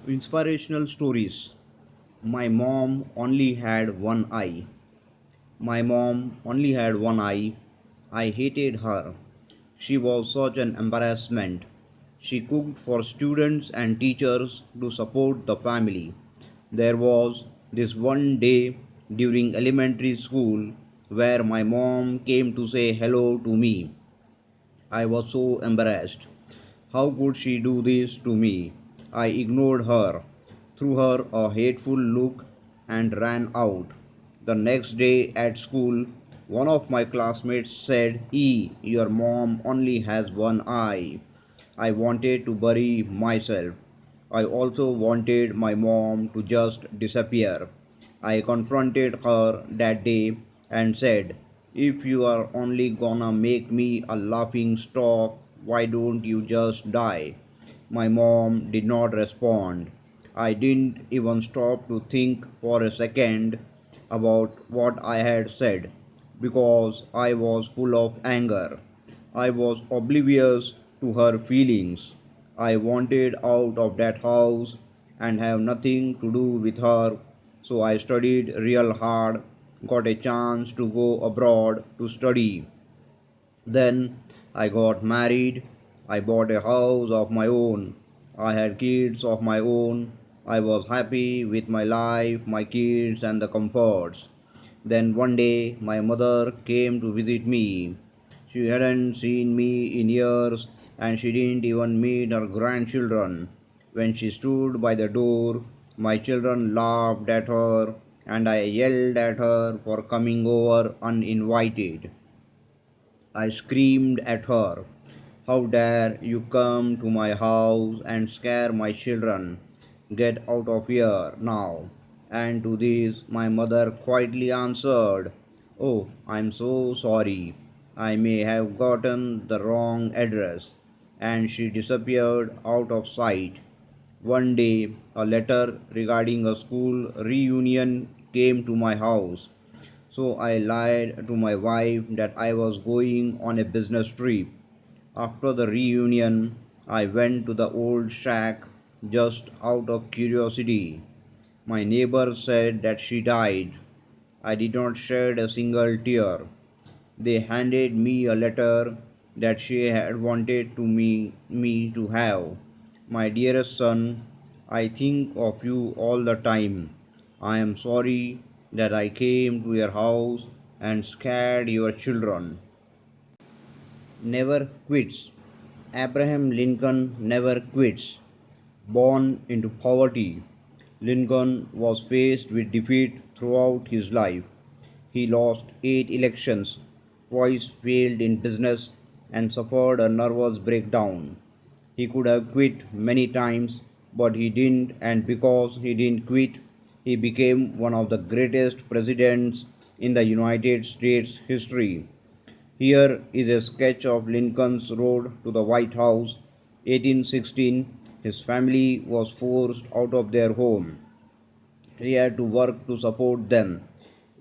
Inspirational stories. My mom only had one eye. My mom only had one eye. I hated her. She was such an embarrassment. She cooked for students and teachers to support the family. There was this one day during elementary school where my mom came to say hello to me. I was so embarrassed. How could she do this to me? I ignored her, threw her a hateful look, and ran out. The next day at school, one of my classmates said, your mom only has one eye. I wanted to bury myself. I also wanted my mom to just disappear. I confronted her that day and said, if you are only gonna make me a laughing stock, why don't you just die? My mom did not respond. I didn't even stop to think for a second about what I had said because I was full of anger. I was oblivious to her feelings. I wanted out of that house and have nothing to do with her, so I studied real hard, got a chance to go abroad to study. Then I got married. I bought a house of my own. I had kids of my own. I was happy with my life, my kids, and the comforts. Then one day my mother came to visit me. She hadn't seen me in years and she didn't even meet her grandchildren. When she stood by the door, my children laughed at her and I yelled at her for coming over uninvited. I screamed at her, how dare you come to my house and scare my children? Get out of here now. And to this, my mother quietly answered, oh, I'm so sorry. I may have gotten the wrong address. And she disappeared out of sight. One day, a letter regarding a school reunion came to my house. So I lied to my wife that I was going on a business trip. After the reunion, I went to the old shack just out of curiosity. My neighbor said that she died. I did not shed a single tear. They handed me a letter that she had wanted me to have. My dearest son, I think of you all the time. I am sorry that I came to your house and scared your children. Never quits. Abraham Lincoln never quits. Born into poverty, Lincoln was faced with defeat throughout his life. He lost 8 elections, twice failed in business, and suffered a nervous breakdown. He could have quit many times, but he didn't, and because he didn't quit, he became one of the greatest presidents in the United States history. Here is a sketch of Lincoln's road to the White House. 1816, his family was forced out of their home. He had to work to support them.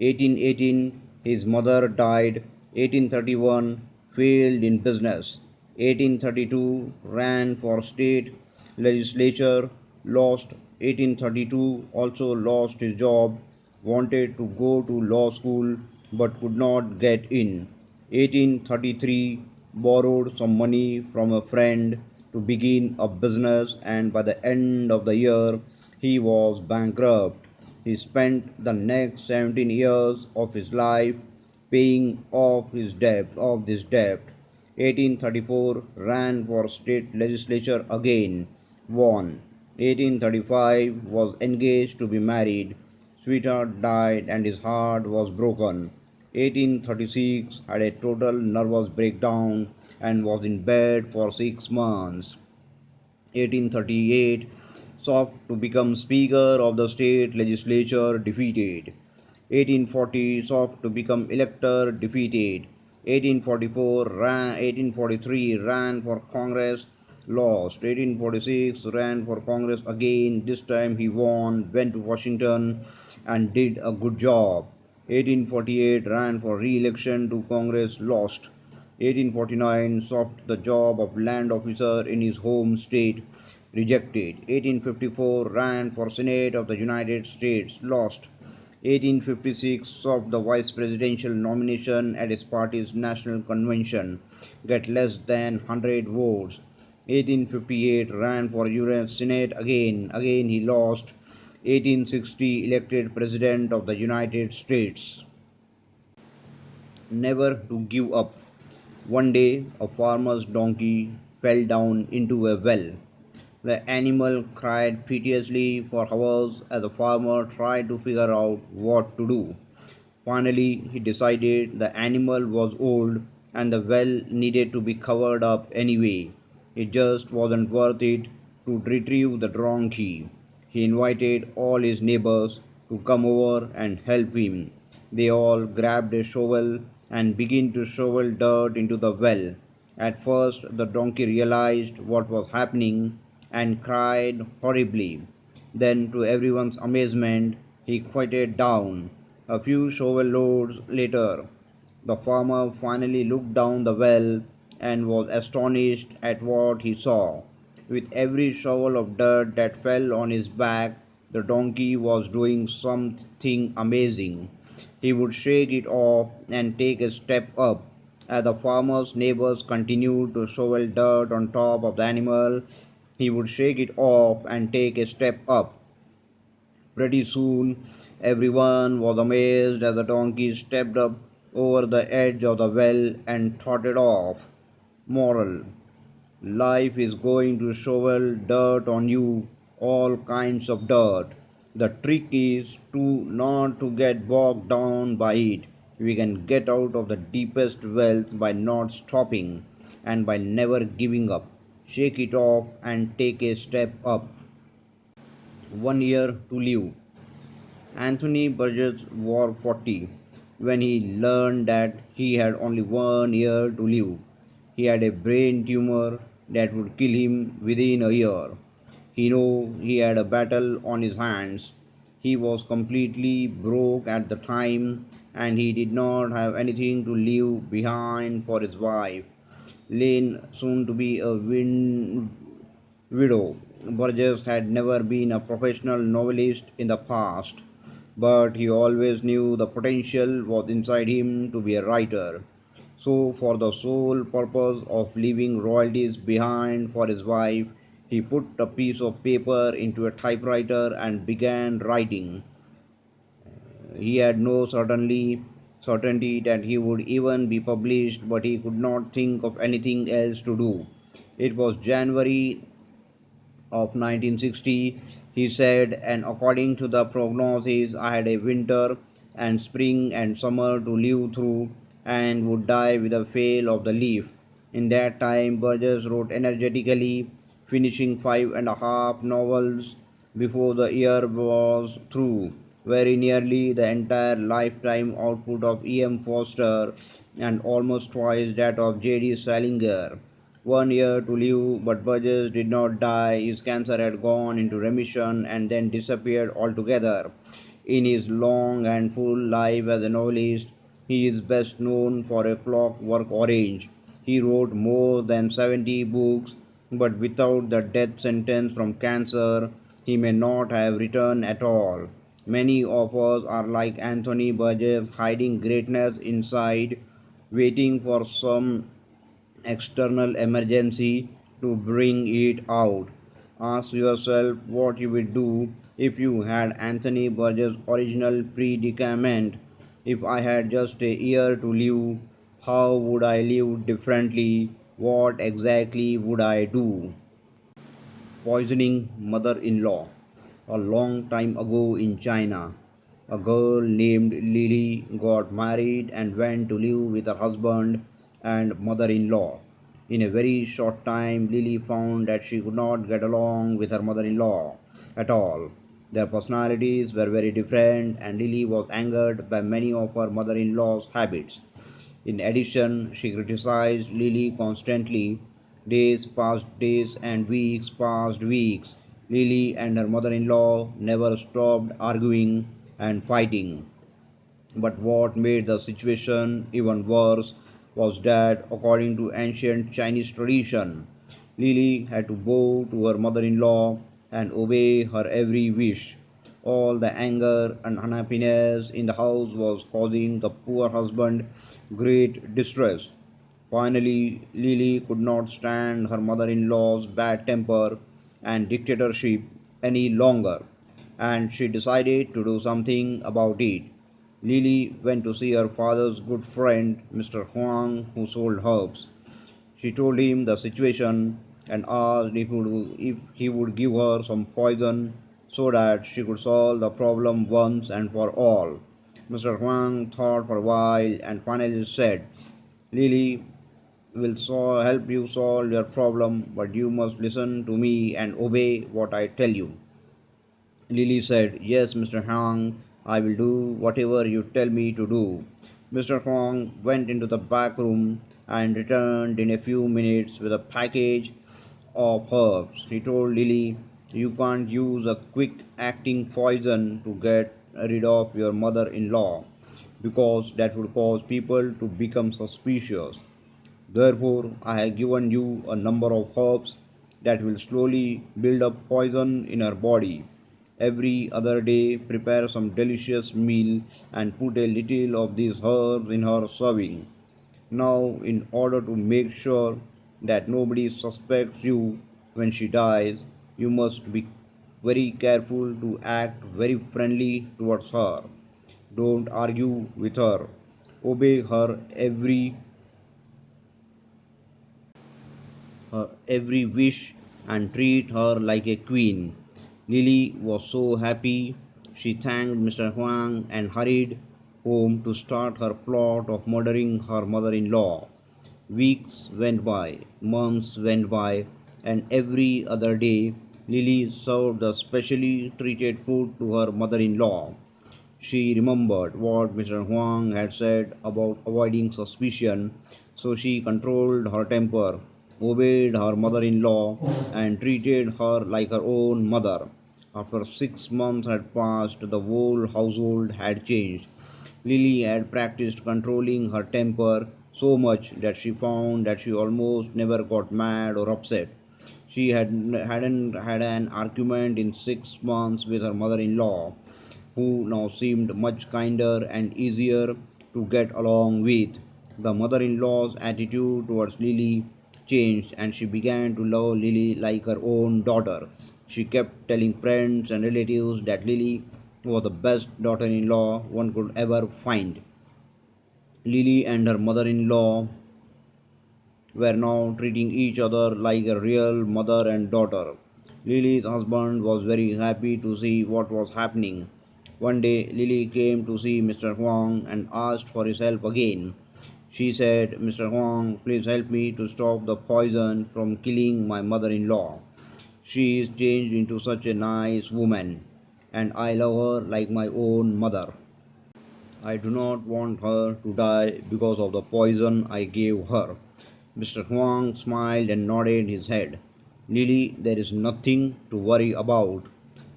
1818, his mother died. 1831, failed in business. 1832, ran for state legislature, lost. 1832, also lost his job, wanted to go to law school but could not get in. 1833, borrowed some money from a friend to begin a business, and by the end of the year, he was bankrupt. He spent the next 17 years of his life paying off this debt. 1834, ran for state legislature again, won. 1835, was engaged to be married. Sweetheart died and his heart was broken. 1836, had a total nervous breakdown and was in bed for 6 months. 1838, sought to become Speaker of the state legislature, defeated. 1840, sought to become elector, defeated. 1843, ran for Congress, lost. 1846, ran for Congress again. This time he won, went to Washington and did a good job. 1848, ran for re-election to Congress, lost. 1849, sought the job of land officer in his home state, rejected. 1854 ran for Senate of the United States, lost. 1856 sought the vice presidential nomination at his party's national convention, get less than 100 votes. 1858 ran for US Senate again he lost. 1860 elected president of the United States. Never to give up. One day, a farmer's donkey fell down into a well. The animal cried piteously for hours as the farmer tried to figure out what to do. Finally, he decided the animal was old and the well needed to be covered up anyway. It just wasn't worth it to retrieve the donkey. He invited all his neighbors to come over and help him. They all grabbed a shovel and began to shovel dirt into the well. At first, the donkey realized what was happening and cried horribly. Then, to everyone's amazement, he quieted down. A few shovel loads later, the farmer finally looked down the well and was astonished at what he saw. With every shovel of dirt that fell on his back, the donkey was doing something amazing. He would shake it off and take a step up. As the farmer's neighbors continued to shovel dirt on top of the animal, he would shake it off and take a step up. Pretty soon, everyone was amazed as the donkey stepped up over the edge of the well and trotted off. Moral: life is going to shovel dirt on you, all kinds of dirt. The trick is to not to get bogged down by it. We can get out of the deepest wells by not stopping and by never giving up. Shake it off and take a step up. 1 year to live. Anthony Burgess was 40 when he learned that he had only 1 year to live. He had a brain tumor that would kill him within a year. He knew he had a battle on his hands. He was completely broke at the time and he did not have anything to leave behind for his wife, Lane, soon to be a widow. Burgess had never been a professional novelist in the past, but he always knew the potential was inside him to be a writer. So, for the sole purpose of leaving royalties behind for his wife, he put a piece of paper into a typewriter and began writing. He had no certainty that he would even be published, but he could not think of anything else to do. It was January of 1960, he said, and according to the prognosis, I had a winter and spring and summer to live through and would die with the fall of the leaf. In that time, Burgess wrote energetically, finishing 5.5 novels before the year was through, very nearly the entire lifetime output of E.M. Foster and almost twice that of J.D. Salinger. 1 year to live, but Burgess did not die. His cancer had gone into remission and then disappeared altogether. In his long and full life as a novelist, he is best known for A Clockwork Orange. He wrote more than 70 books, but without the death sentence from cancer, he may not have written at all. Many of us are like Anthony Burgess, hiding greatness inside, waiting for some external emergency to bring it out. Ask yourself what you would do if you had Anthony Burgess' original predicament. If I had just a year to live, how would I live differently? What exactly would I do? Poisoning mother in law. A long time ago in China, a girl named Lily got married and went to live with her husband and mother in law. In a very short time, Lily found that she could not get along with her mother in law at all. Their personalities were very different, and Lily was angered by many of her mother in law's habits. In addition, she criticized Lily constantly. Days passed days and weeks passed weeks. Lily and her mother in law never stopped arguing and fighting. But what made the situation even worse was that, according to ancient Chinese tradition, Lily had to bow to her mother in law and obey her every wish. All the anger and unhappiness in the house was causing the poor husband great distress. Finally, Lily could not stand her mother in law's bad temper and dictatorship any longer, and she decided to do something about it. Lily went to see her father's good friend, Mr. Huang, who sold herbs. She told him the situation and asked if he would give her some poison so that she could solve the problem once and for all. Mr. Huang thought for a while and finally said, Lily will help you solve your problem, but you must listen to me and obey what I tell you. Lily said, Yes, Mr. Huang, I will do whatever you tell me to do. Mr. Huang went into the back room and returned in a few minutes with a package of herbs. He told Lily, You can't use a quick acting poison to get rid of your mother in law because that would cause people to become suspicious. Therefore, I have given you a number of herbs that will slowly build up poison in her body. Every other day, prepare some delicious meal and put a little of these herbs in her serving. Now, in order to make sure that nobody suspects you when she dies, you must be very careful to act very friendly towards her. Don't argue with her. Obey her every wish and treat her like a queen. Lily was so happy. She thanked Mr. Huang and hurried home to start her plot of murdering her mother in law. Weeks went by, months went by, and every other day Lily served the specially treated food to her mother in law. She remembered what Mr. Huang had said about avoiding suspicion, so she controlled her temper, obeyed her mother in law, and treated her like her own mother. After 6 months had passed, the whole household had changed. Lily had practiced controlling her temper so much that she found that she almost never got mad or upset. Hadn't had an argument in 6 months with her mother in law, who now seemed much kinder and easier to get along with. The mother in law's attitude towards Lily changed and she began to love Lily like her own daughter. She kept telling friends and relatives that Lily was the best daughter in law one could ever find. Lily and her mother in law were now treating each other like a real mother and daughter. Lily's husband was very happy to see what was happening. One day, Lily came to see Mr. Huang and asked for his help again. She said, Mr. Huang, please help me to stop the poison from killing my mother in law. She is changed into such a nice woman, and I love her like my own mother. I do not want her to die because of the poison I gave her. Mr. Huang smiled and nodded his head. Lily, there is nothing to worry about.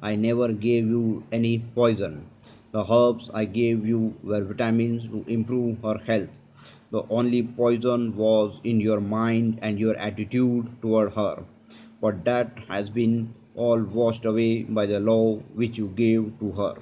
I never gave you any poison. The herbs I gave you were vitamins to improve her health. The only poison was in your mind and your attitude toward her. But that has been all washed away by the love which you gave to her.